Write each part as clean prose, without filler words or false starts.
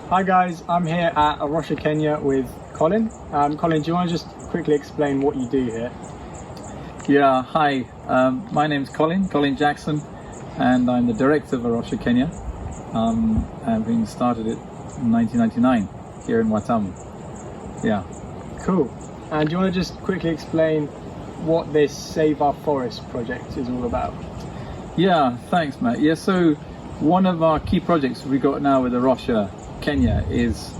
Hi guys, I'm here at A Rocha, Kenya with Colin. Colin, do you want to just quickly explain what you do here? Yeah, hi. My name's Colin Jackson, and I'm the director of A Rocha, Kenya, having started it in 1999 here in Watamu. Yeah. Cool. And do you want to just quickly explain what this Save Our Forest project is all about? Yeah, thanks, Matt. Yeah, so one of our key projects we got now with A Rocha, Kenya is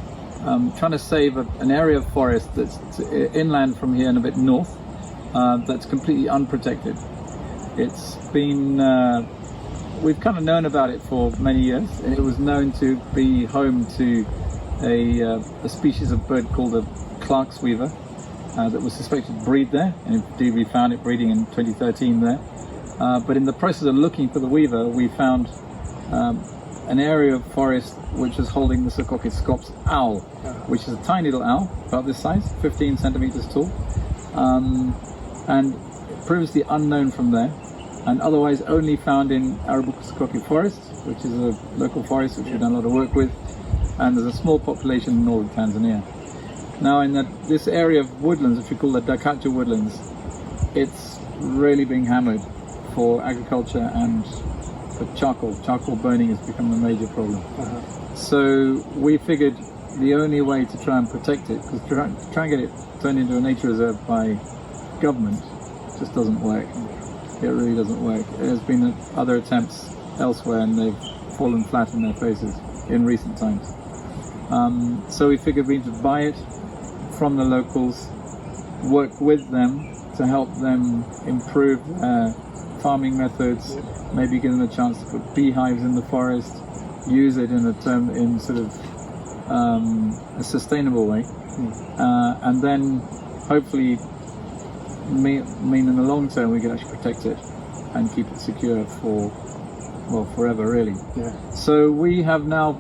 trying to save an area of forest that's inland from here and a bit north, that's completely unprotected. It's been, we've kind of known about it for many years. It was known to be home to a species of bird called a Clark's weaver that was suspected to breed there, and indeed we found it breeding in 2013 there. But in the process of looking for the weaver, we found an area of forest which is holding the Sokoke scops owl, which is a tiny little owl, about this size, 15 centimeters tall, and previously unknown from there, and otherwise only found in Arabuko Sokoke forest, which is a local forest which we've done a lot of work with, and there's a small population in northern Tanzania. Now in this area of woodlands, which we call the Dakacha woodlands, it's really being hammered for agriculture and for charcoal. Charcoal burning has become a major problem. So we figured the only way to try and protect it, because to try and get it turned into a nature reserve by government just doesn't work. It really doesn't work. There's been other attempts elsewhere and they've fallen flat in their faces in recent times. So we figured we need to buy it from the locals, work with them to help them improve farming methods, maybe give them a chance to put beehives in the forest, use it in sort of a sustainable way, and then hopefully mean in the long term we can actually protect it and keep it secure for, well, forever really. So we have now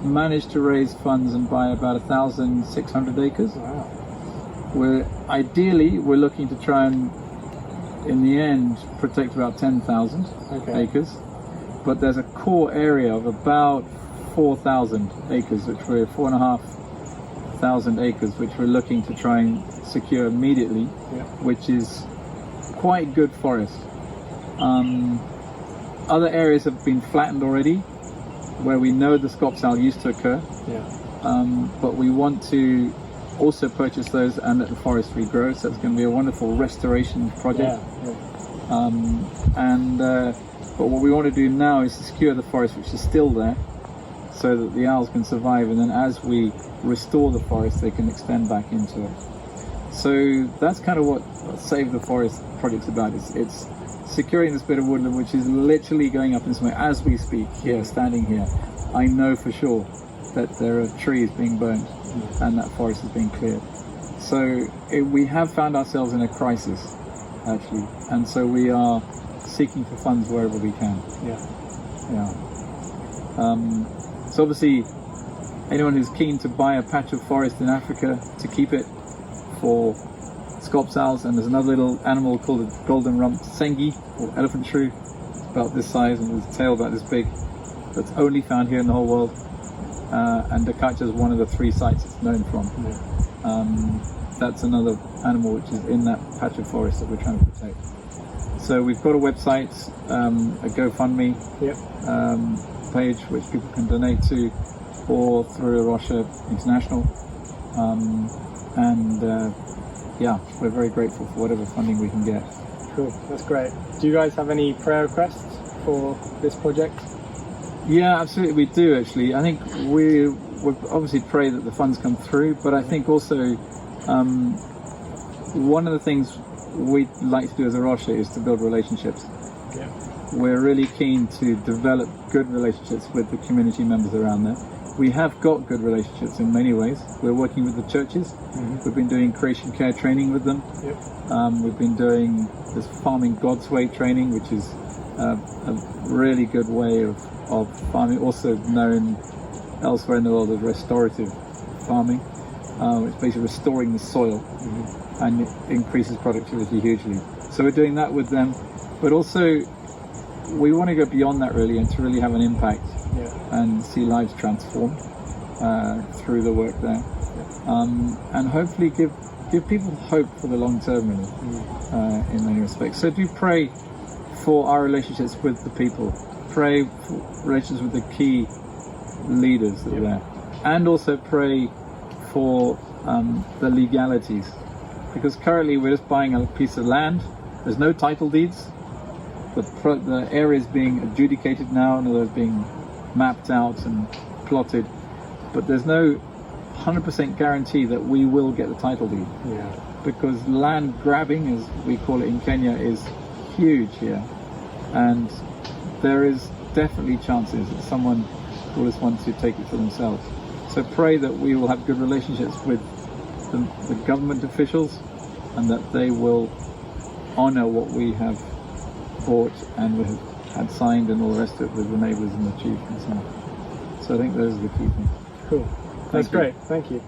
managed to raise funds and buy about 1,600 acres. We're looking to try and in the end protect about 10,000 acres, but there's a core area of about 4,000 acres, which we're 4,500 acres, which we're looking to try and secure immediately, which is quite good forest. Other areas have been flattened already, where we know the scops owl used to occur, but we want to also purchase those and let the forest regrow, so it's going to be a wonderful restoration project. But what we want to do now is to secure the forest which is still there, so that the owls can survive, and then as we restore the forest they can extend back into it. So that's kind of what Save the Forest project's about. It's securing this bit of woodland which is literally going up in smoke as we speak. Here, standing here, I know for sure that there are trees being burnt and that forest is being cleared. So we have found ourselves in a crisis actually, and so we are seeking for funds wherever we can. So obviously anyone who's keen to buy a patch of forest in Africa to keep it for scops owls, and there's another little animal called a golden rumped sengi or elephant shrew, about this size and with a tail about this big, that's only found here in the whole world, and Dakacha is one of the 3 sites it's known from. That's another animal which is in that patch of forest that we're trying to protect. So we've got a website, a GoFundMe page which people can donate to, or through A Rocha International, we're very grateful for whatever funding we can get. Cool, that's great. Do you guys have any prayer requests for this project? Yeah, absolutely, we do actually. I think we obviously pray that the funds come through, but I think also one of the things we'd like to do as A Rocha is to build relationships. We're really keen to develop good relationships with the community members around there. We have got good relationships in many ways. We're working with the churches. We've been doing creation care training with them. We've been doing this farming God's way training, which is a really good way of farming, also known elsewhere in the world as restorative farming. It's basically restoring the soil, and it increases productivity hugely. So we're doing that with them, but also we want to go beyond that really, and to really have an impact and see lives transformed. through the work there, and hopefully give people hope for the long term, really, in many respects. So do pray for our relationships with the people. Pray for relations with the key leaders that are there, and also pray for the legalities, because currently we're just buying a piece of land. There's no title deeds. The area is being adjudicated now, and they're being mapped out and plotted, but there's no 100% guarantee that we will get the title deed. Because land grabbing, as we call it in Kenya, is huge here, and there is definitely chances that someone will just want to take it for themselves. So pray that we will have good relationships with the government officials, and that they will honour what we have bought and we have had signed and all the rest of it with the neighbours and the chief and so on. So I think those are the key things. Cool. That's great. Thank you.